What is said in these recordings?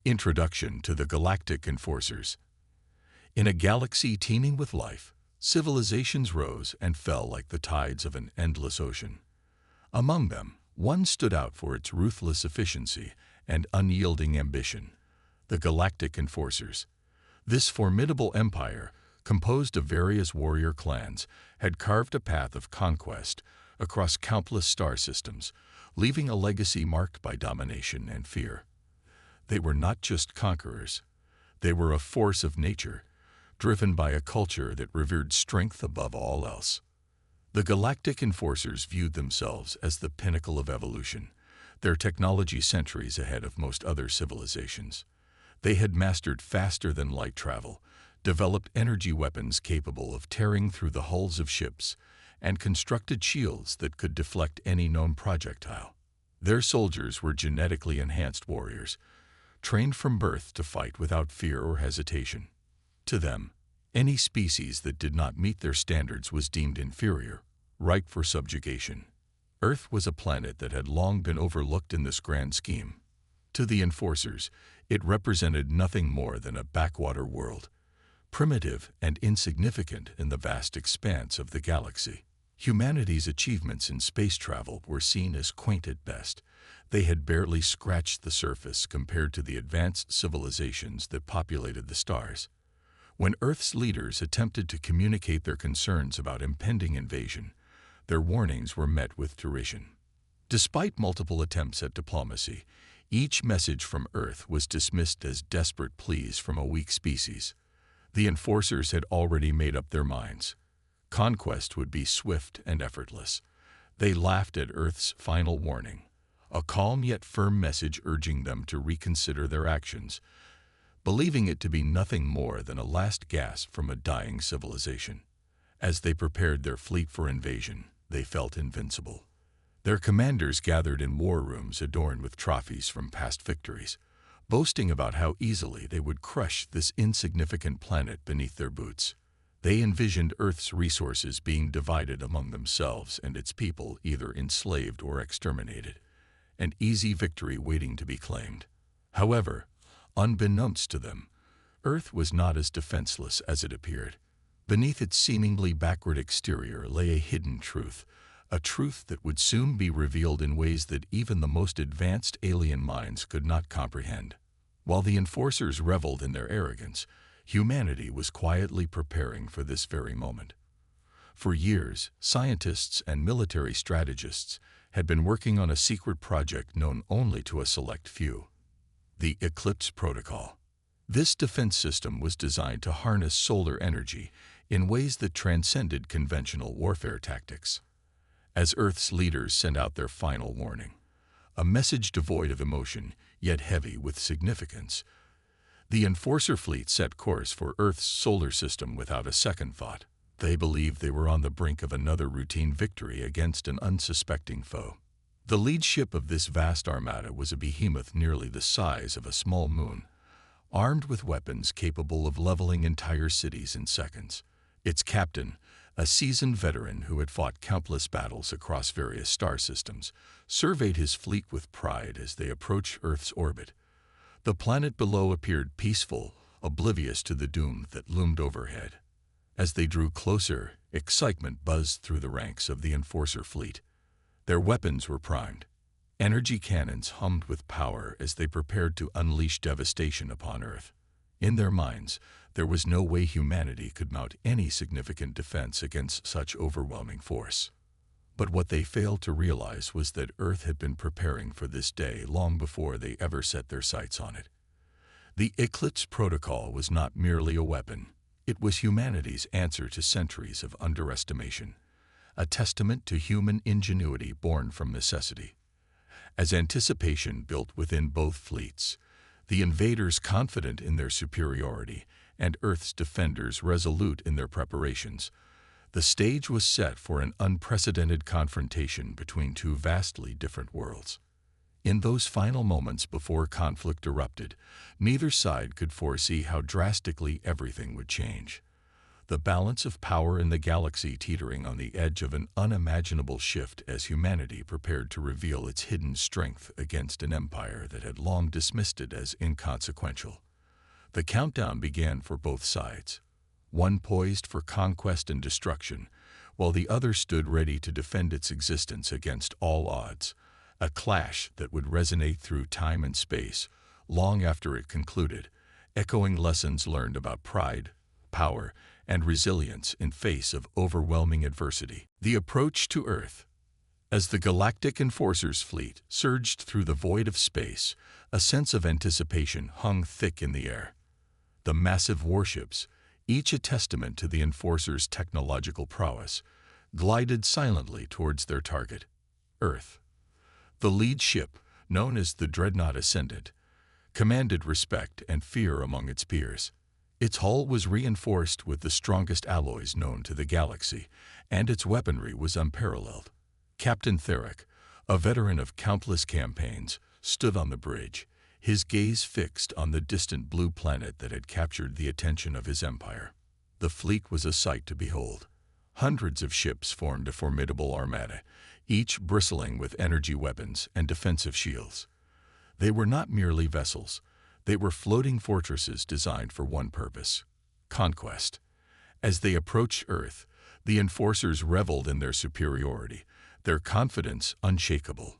Introduction to the Galactic Enforcers. In a galaxy teeming with life, civilizations rose and fell like the tides of an endless ocean. Among them, one stood out for its ruthless efficiency and unyielding ambition: the Galactic Enforcers. This formidable empire, composed of various warrior clans, had carved a path of conquest across countless star systems, leaving a legacy marked by domination and fear. They were not just conquerors. They were a force of nature, driven by a culture that revered strength above all else. The Galactic Enforcers viewed themselves as the pinnacle of evolution, their technology centuries ahead of most other civilizations. They had mastered faster-than-light travel, developed energy weapons capable of tearing through the hulls of ships, and constructed shields that could deflect any known projectile. Their soldiers were genetically enhanced warriors, trained from birth to fight without fear or hesitation. To them, any species that did not meet their standards was deemed inferior, ripe for subjugation. Earth was a planet that had long been overlooked in this grand scheme. To the Enforcers, it represented nothing more than a backwater world, primitive and insignificant in the vast expanse of the galaxy. Humanity's achievements in space travel were seen as quaint at best. They had barely scratched the surface compared to the advanced civilizations that populated the stars. When Earth's leaders attempted to communicate their concerns about impending invasion, their warnings were met with derision. Despite multiple attempts at diplomacy, each message from Earth was dismissed as desperate pleas from a weak species. The Enforcers had already made up their minds. Conquest would be swift and effortless. They laughed at Earth's final warning, a calm yet firm message urging them to reconsider their actions, believing it to be nothing more than a last gasp from a dying civilization. As they prepared their fleet for invasion, they felt invincible. Their commanders gathered in war rooms adorned with trophies from past victories, boasting about how easily they would crush this insignificant planet beneath their boots. They envisioned Earth's resources being divided among themselves and its people either enslaved or exterminated, an easy victory waiting to be claimed. However, unbeknownst to them, Earth was not as defenseless as it appeared. Beneath its seemingly backward exterior lay a hidden truth, a truth that would soon be revealed in ways that even the most advanced alien minds could not comprehend. While the Enforcers reveled in their arrogance, humanity was quietly preparing for this very moment. For years, scientists and military strategists had been working on a secret project known only to a select few: the Eclipse Protocol. This defense system was designed to harness solar energy in ways that transcended conventional warfare tactics. As Earth's leaders sent out their final warning, a message devoid of emotion, yet heavy with significance, the Enforcer fleet set course for Earth's solar system without a second thought. They believed they were on the brink of another routine victory against an unsuspecting foe. The lead ship of this vast armada was a behemoth nearly the size of a small moon, armed with weapons capable of leveling entire cities in seconds. Its captain, a seasoned veteran who had fought countless battles across various star systems, surveyed his fleet with pride as they approached Earth's orbit. The planet below appeared peaceful, oblivious to the doom that loomed overhead. As they drew closer, excitement buzzed through the ranks of the Enforcer fleet. Their weapons were primed. Energy cannons hummed with power as they prepared to unleash devastation upon Earth. In their minds, there was no way humanity could mount any significant defense against such overwhelming force. But what they failed to realize was that Earth had been preparing for this day long before they ever set their sights on it. The Eclipse Protocol was not merely a weapon. It was humanity's answer to centuries of underestimation, a testament to human ingenuity born from necessity. As anticipation built within both fleets, the invaders confident in their superiority and Earth's defenders resolute in their preparations, the stage was set for an unprecedented confrontation between two vastly different worlds. In those final moments before conflict erupted, neither side could foresee how drastically everything would change. the balance of power in the galaxy teetering on the edge of an unimaginable shift as humanity prepared to reveal its hidden strength against an empire that had long dismissed it as inconsequential. The countdown began for both sides, one poised for conquest and destruction, while the other stood ready to defend its existence against all odds, a clash that would resonate through time and space long after it concluded, echoing lessons learned about pride, power, and resilience in face of overwhelming adversity. The approach to Earth. As the Galactic Enforcer's fleet surged through the void of space, a sense of anticipation hung thick in the air. The massive warships, each a testament to the Enforcer's technological prowess, glided silently towards their target, Earth. The lead ship, known as the Dreadnought Ascendant, commanded respect and fear among its peers. Its hull was reinforced with the strongest alloys known to the galaxy, and its weaponry was unparalleled. Captain Theric, a veteran of countless campaigns, stood on the bridge, his gaze fixed on the distant blue planet that had captured the attention of his empire. The fleet was a sight to behold. Hundreds of ships formed a formidable armada, each bristling with energy weapons and defensive shields. They were not merely vessels. They were floating fortresses designed for one purpose: conquest. As they approached Earth, the Enforcers reveled in their superiority, their confidence unshakable.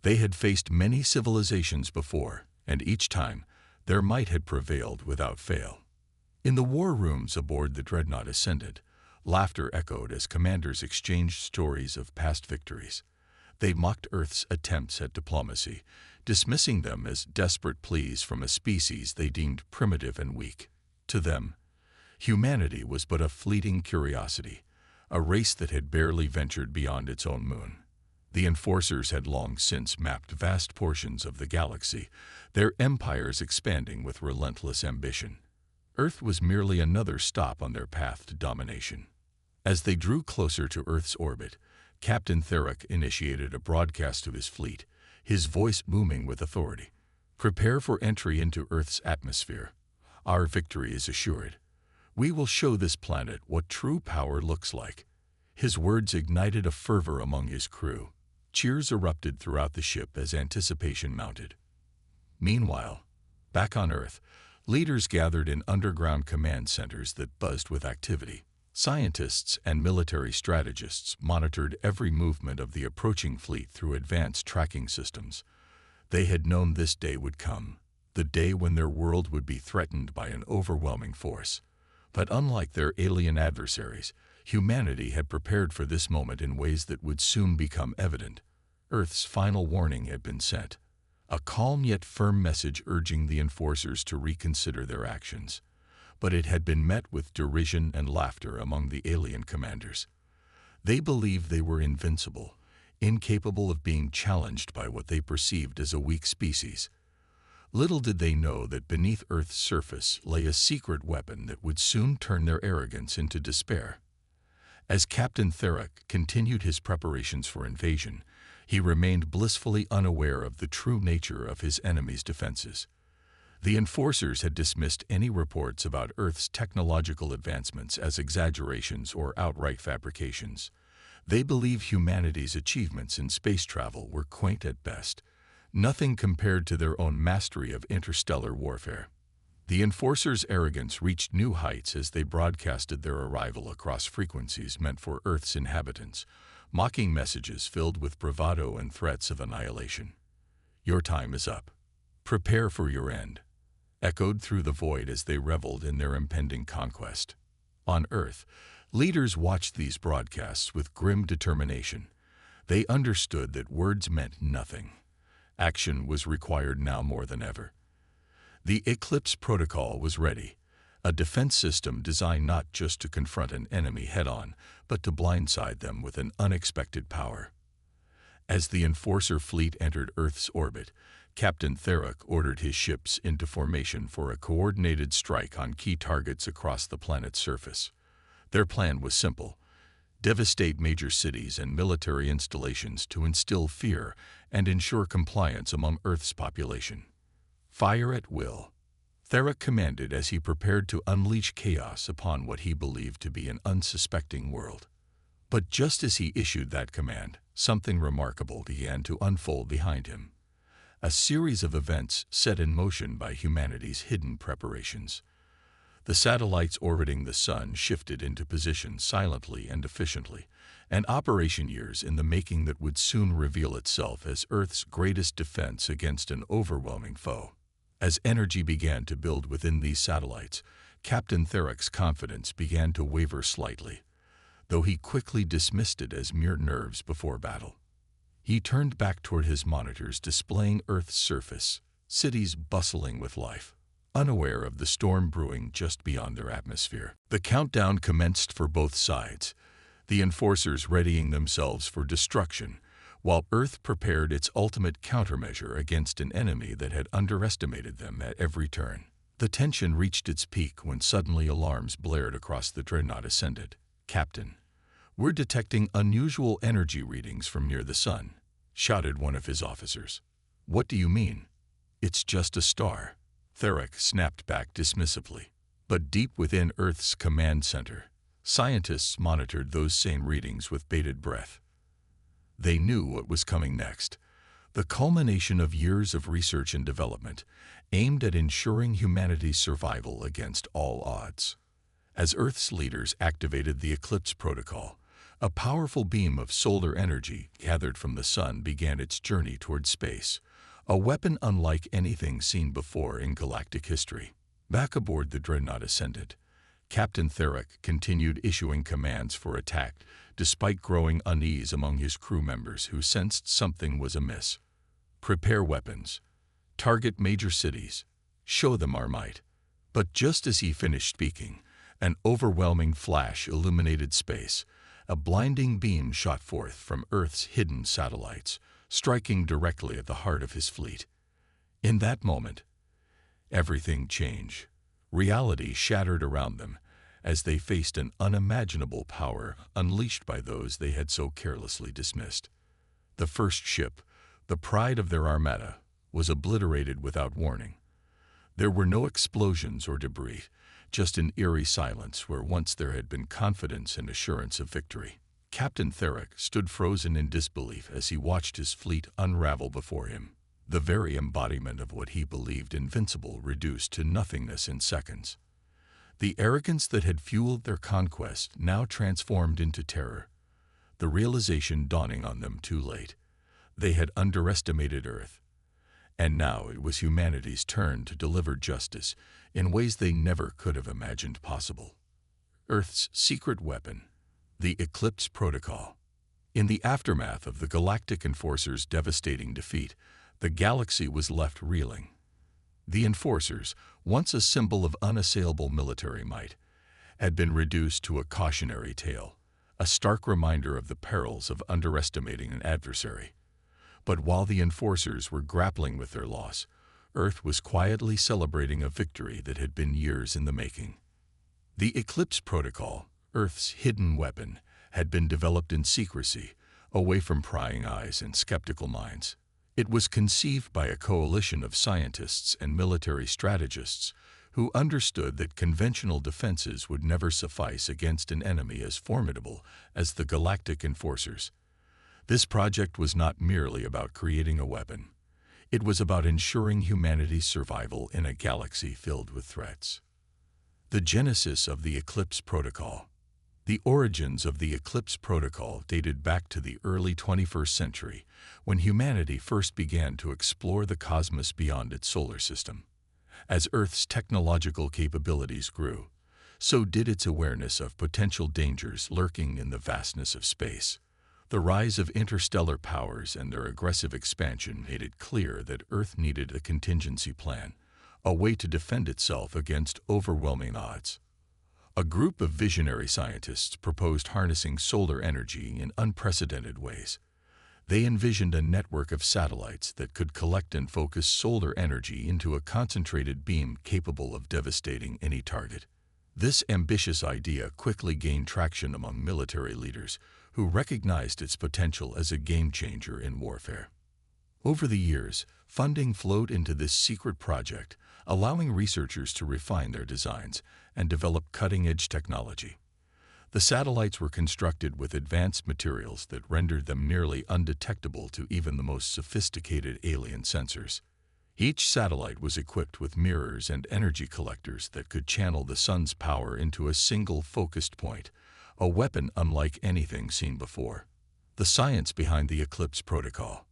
They had faced many civilizations before, and each time, their might had prevailed without fail. In the war rooms aboard the Dreadnought Ascendant, laughter echoed as commanders exchanged stories of past victories. They mocked Earth's attempts at diplomacy, dismissing them as desperate pleas from a species they deemed primitive and weak. To them, humanity was but a fleeting curiosity, a race that had barely ventured beyond its own moon. The Enforcers had long since mapped vast portions of the galaxy, their empires expanding with relentless ambition. Earth was merely another stop on their path to domination. As they drew closer to Earth's orbit, Captain Theric initiated a broadcast to his fleet, his voice booming with authority. "Prepare for entry into Earth's atmosphere. Our victory is assured. We will show this planet what true power looks like." His words ignited a fervor among his crew. Cheers erupted throughout the ship as anticipation mounted. Meanwhile, back on Earth, leaders gathered in underground command centers that buzzed with activity. Scientists and military strategists monitored every movement of the approaching fleet through advanced tracking systems. They had known this day would come, the day when their world would be threatened by an overwhelming force. But unlike their alien adversaries, humanity had prepared for this moment in ways that would soon become evident. Earth's final warning had been sent, a calm yet firm message urging the Enforcers to reconsider their actions. But it had been met with derision and laughter among the alien commanders. They believed they were invincible, incapable of being challenged by what they perceived as a weak species. Little did they know that beneath Earth's surface lay a secret weapon that would soon turn their arrogance into despair. As Captain Theric continued his preparations for invasion, he remained blissfully unaware of the true nature of his enemy's defenses. The Enforcers had dismissed any reports about Earth's technological advancements as exaggerations or outright fabrications. They believed humanity's achievements in space travel were quaint at best, nothing compared to their own mastery of interstellar warfare. The Enforcers' arrogance reached new heights as they broadcasted their arrival across frequencies meant for Earth's inhabitants, mocking messages filled with bravado and threats of annihilation. "Your time is up. Prepare for your end," echoed through the void as they reveled in their impending conquest. On Earth, leaders watched these broadcasts with grim determination. They understood that words meant nothing. Action was required now more than ever. The Eclipse Protocol was ready, a defense system designed not just to confront an enemy head-on, but to blindside them with an unexpected power. As the Enforcer fleet entered Earth's orbit, Captain Theric ordered his ships into formation for a coordinated strike on key targets across the planet's surface. Their plan was simple: devastate major cities and military installations to instill fear and ensure compliance among Earth's population. Fire at will. Theric commanded as he prepared to unleash chaos upon what he believed to be an unsuspecting world. But just as he issued that command, something remarkable began to unfold behind him. A series of events set in motion by humanity's hidden preparations. The satellites orbiting the sun shifted into position silently and efficiently, an operation years in the making that would soon reveal itself as Earth's greatest defense against an overwhelming foe. As energy began to build within these satellites, Captain Theric's confidence began to waver slightly, though he quickly dismissed it as mere nerves before battle. He turned back toward his monitors displaying Earth's surface, cities bustling with life, unaware of the storm brewing just beyond their atmosphere. The countdown commenced for both sides, the enforcers readying themselves for destruction, while Earth prepared its ultimate countermeasure against an enemy that had underestimated them at every turn. The tension reached its peak when suddenly alarms blared across the dreadnought ascended. "Captain, we're detecting unusual energy readings from near the sun," shouted one of his officers. "What do you mean?" "It's just a star," Theric snapped back dismissively. But deep within Earth's command center, scientists monitored those same readings with bated breath. They knew what was coming next, the culmination of years of research and development, aimed at ensuring humanity's survival against all odds. As Earth's leaders activated the Eclipse Protocol, a powerful beam of solar energy gathered from the sun began its journey toward space, a weapon unlike anything seen before in galactic history. Back aboard the dreadnought ascended, Captain Theric continued issuing commands for attack, despite growing unease among his crew members who sensed something was amiss. "Prepare weapons. Target major cities. Show them our might." But just as he finished speaking, an overwhelming flash illuminated space. A blinding beam shot forth from Earth's hidden satellites, striking directly at the heart of his fleet. In that moment, everything changed. Reality shattered around them as they faced an unimaginable power unleashed by those they had so carelessly dismissed. The first ship, the pride of their armada, was obliterated without warning. There were no explosions or debris, just an eerie silence where once there had been confidence and assurance of victory. Captain Theric stood frozen in disbelief as he watched his fleet unravel before him, the very embodiment of what he believed invincible reduced to nothingness in seconds. The arrogance that had fueled their conquest now transformed into terror, the realization dawning on them too late. They had underestimated Earth, and now it was humanity's turn to deliver justice in ways they never could have imagined possible. Earth's secret weapon, the Eclipse Protocol. In the aftermath of the Galactic Enforcers' devastating defeat, the galaxy was left reeling. The Enforcers, once a symbol of unassailable military might, had been reduced to a cautionary tale, a stark reminder of the perils of underestimating an adversary. But while the Enforcers were grappling with their loss, Earth was quietly celebrating a victory that had been years in the making. The Eclipse Protocol, Earth's hidden weapon, had been developed in secrecy, away from prying eyes and skeptical minds. It was conceived by a coalition of scientists and military strategists who understood that conventional defenses would never suffice against an enemy as formidable as the Galactic Enforcers. This project was not merely about creating a weapon. It was about ensuring humanity's survival in a galaxy filled with threats. The genesis of the Eclipse Protocol. The origins of the Eclipse Protocol dated back to the early 21st century, when humanity first began to explore the cosmos beyond its solar system. As Earth's technological capabilities grew, so did its awareness of potential dangers lurking in the vastness of space. The rise of interstellar powers and their aggressive expansion made it clear that Earth needed a contingency plan, a way to defend itself against overwhelming odds. A group of visionary scientists proposed harnessing solar energy in unprecedented ways. They envisioned a network of satellites that could collect and focus solar energy into a concentrated beam capable of devastating any target. This ambitious idea quickly gained traction among military leaders who recognized its potential as a game-changer in warfare. Over the years, funding flowed into this secret project, allowing researchers to refine their designs and develop cutting-edge technology. The satellites were constructed with advanced materials that rendered them nearly undetectable to even the most sophisticated alien sensors. Each satellite was equipped with mirrors and energy collectors that could channel the sun's power into a single focused point, a weapon unlike anything seen before. The science behind the Eclipse Protocol.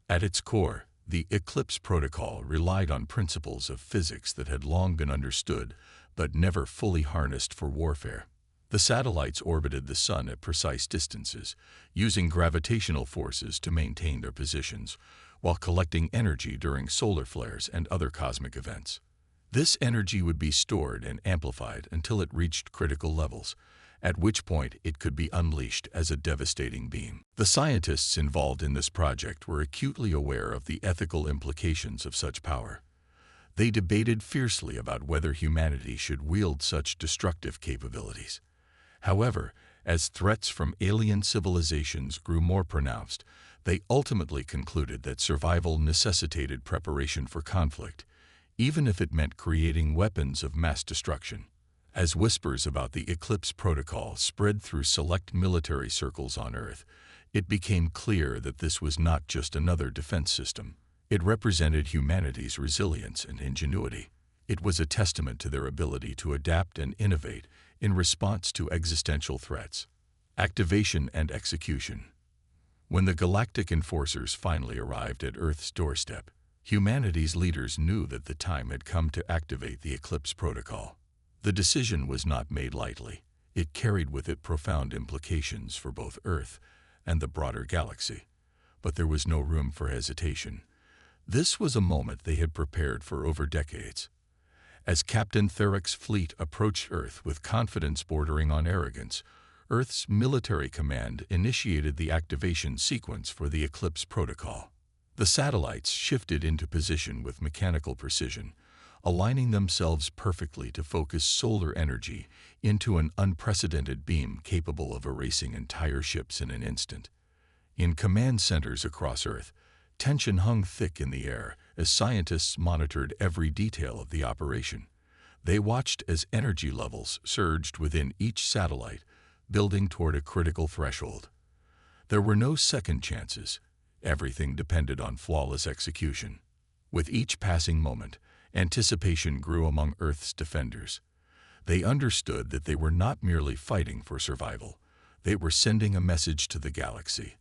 At its core, the Eclipse Protocol relied on principles of physics that had long been understood but never fully harnessed for warfare. The satellites orbited the sun at precise distances, using gravitational forces to maintain their positions, while collecting energy during solar flares and other cosmic events. This energy would be stored and amplified until it reached critical levels, at which point it could be unleashed as a devastating beam. The scientists involved in this project were acutely aware of the ethical implications of such power. They debated fiercely about whether humanity should wield such destructive capabilities. However, as threats from alien civilizations grew more pronounced, they ultimately concluded that survival necessitated preparation for conflict, even if it meant creating weapons of mass destruction. As whispers about the Eclipse Protocol spread through select military circles on Earth, it became clear that this was not just another defense system. It represented humanity's resilience and ingenuity. It was a testament to their ability to adapt and innovate in response to existential threats. Activation and execution. When the Galactic Enforcers finally arrived at Earth's doorstep, humanity's leaders knew that the time had come to activate the Eclipse Protocol. The decision was not made lightly. It carried with it profound implications for both Earth and the broader galaxy. But there was no room for hesitation. This was a moment they had prepared for over decades. As Captain Therek's fleet approached Earth with confidence bordering on arrogance, Earth's military command initiated the activation sequence for the Eclipse Protocol. The satellites shifted into position with mechanical precision, aligning themselves perfectly to focus solar energy into an unprecedented beam capable of erasing entire ships in an instant. In command centers across Earth, tension hung thick in the air as scientists monitored every detail of the operation. They watched as energy levels surged within each satellite, building toward a critical threshold. There were no second chances. Everything depended on flawless execution. With each passing moment, anticipation grew among Earth's defenders. They understood that they were not merely fighting for survival. They were sending a message to the galaxy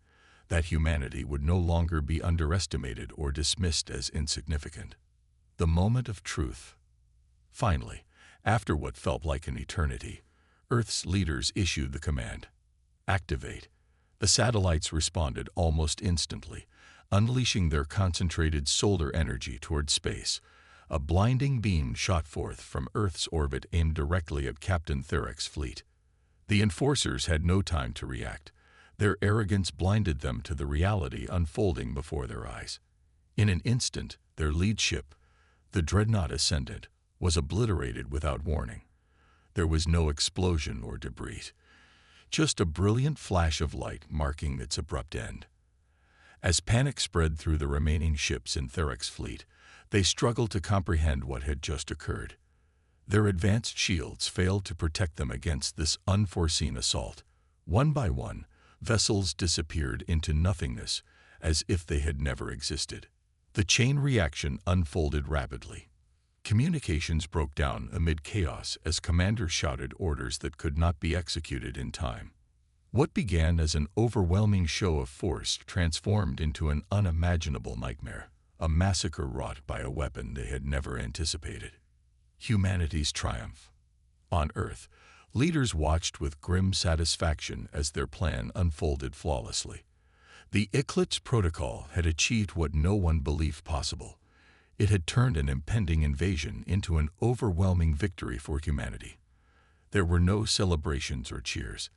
that humanity would no longer be underestimated or dismissed as insignificant. The moment of truth. Finally, after what felt like an eternity, Earth's leaders issued the command. Activate. The satellites responded almost instantly, unleashing their concentrated solar energy toward space. A blinding beam shot forth from Earth's orbit aimed directly at Captain Therek's fleet. The enforcers had no time to react. Their arrogance blinded them to the reality unfolding before their eyes. In an instant, their lead ship, the dreadnought Ascendant, was obliterated without warning. There was no explosion or debris, just a brilliant flash of light marking its abrupt end. As panic spread through the remaining ships in Therek's fleet, they struggled to comprehend what had just occurred. Their advanced shields failed to protect them against this unforeseen assault. One by one, vessels disappeared into nothingness, as if they had never existed. The chain reaction unfolded rapidly. Communications broke down amid chaos as commanders shouted orders that could not be executed in time. What began as an overwhelming show of force transformed into an unimaginable nightmare, a massacre wrought by a weapon they had never anticipated. Humanity's triumph. On Earth, leaders watched with grim satisfaction as their plan unfolded flawlessly. The Eclipse Protocol had achieved what no one believed possible. It had turned an impending invasion into an overwhelming victory for humanity. There were no celebrations or cheers.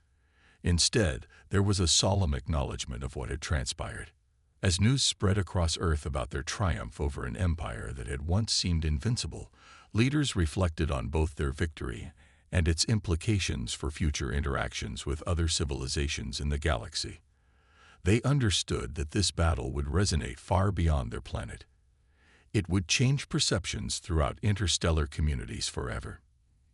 Instead, there was a solemn acknowledgement of what had transpired. As news spread across Earth about their triumph over an empire that had once seemed invincible, leaders reflected on both their victory and its implications for future interactions with other civilizations in the galaxy. They understood that this battle would resonate far beyond their planet. It would change perceptions throughout interstellar communities forever.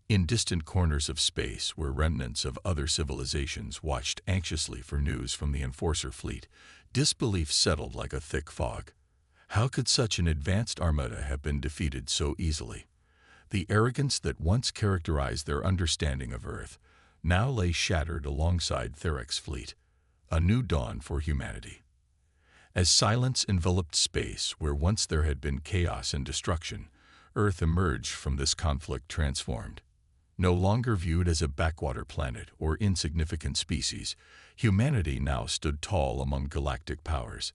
In distant corners of space, where remnants of other civilizations watched anxiously for news from the Enforcer fleet, disbelief settled like a thick fog. How could such an advanced armada have been defeated so easily? The arrogance that once characterized their understanding of Earth now lay shattered alongside Therek's fleet, a new dawn for humanity. As silence enveloped space where once there had been chaos and destruction, Earth emerged from this conflict transformed. No longer viewed as a backwater planet or insignificant species, humanity now stood tall among galactic powers,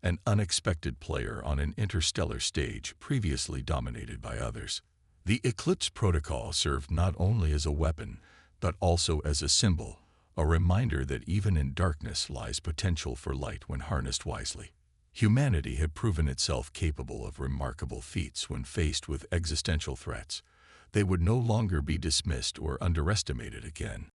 an unexpected player on an interstellar stage previously dominated by others. The Eclipse Protocol served not only as a weapon, but also as a symbol, a reminder that even in darkness lies potential for light when harnessed wisely. Humanity had proven itself capable of remarkable feats when faced with existential threats. They would no longer be dismissed or underestimated again.